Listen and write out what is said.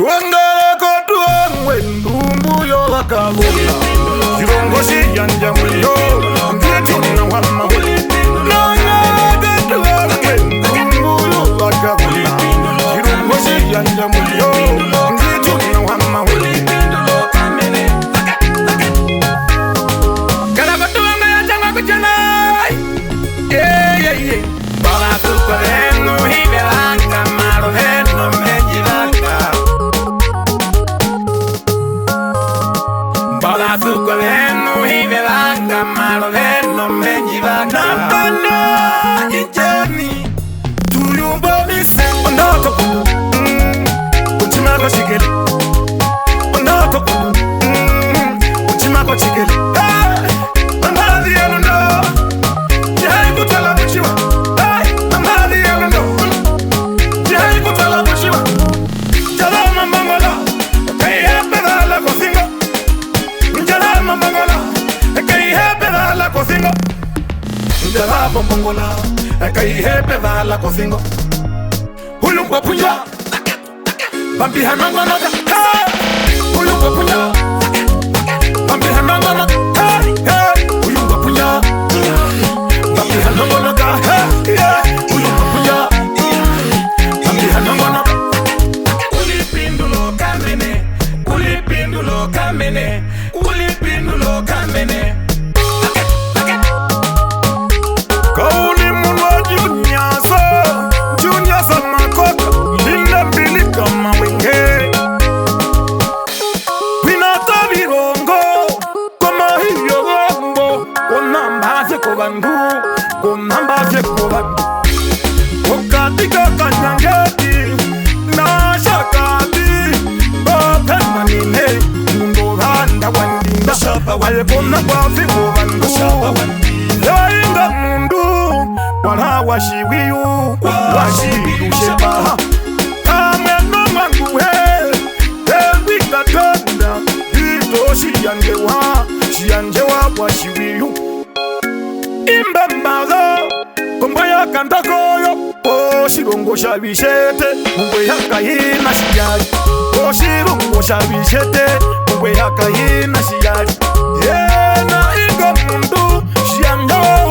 Wangala kotu wendumbu yo wakabula Jirongo si yanja mulio Ngetu na wama huli Nanga kotu wendumbu yo wakabula Jirongo si yanja mulio Ngetu na wama huli Kala kotu wanga ya changa kuchana Yeah Bala tukarenu hivelanga maruhenu menjilanga Bala tukarenu hivelanga maruhenu menjilanga Nambana ijeni Tuyumbo mise Ondoko Uchimako shigeli Ondoko Uchimako shigeli Mambadi ya lundo Jai kutala kuchiwa Mambadi ya lundo Jai kutala kuchiwa Jalama mangola Kaya peda la kosingo Jalama mangola Kaya peda la kosingo Jalama mangola Kaya peda la kosingo Hulumba punya Bambi hanangana Hulumba punya Bambi hanangana Hulumba punya Bambi hanangana Hulumba punya Bambi hanangana Ulipindulo kamene Ulipindulo kamene Ulipindulo kamene Kauli munwa Juniasa makota Linda mbili kama wenge Winata virongo Kama hiyo gombo Konambaze kobandu Konambaze kobandu Okatika kanyangeti Na shakati Bopema nine Mundo handa wandinda Walekona kwa fibo bandu Yainga mundu Wala washiwiyu Washiwiyu shebaha Kame no manguhe Elvika ganda Hito shiyanjewa washiwiyu Imbembaga Kombo ya kantakoyo Shirungo shabishete Mungwe ya kahina shiyari Shirungo shabishete Mungwe ya kahina shiyari Yena ingo mundu Shiyanjewa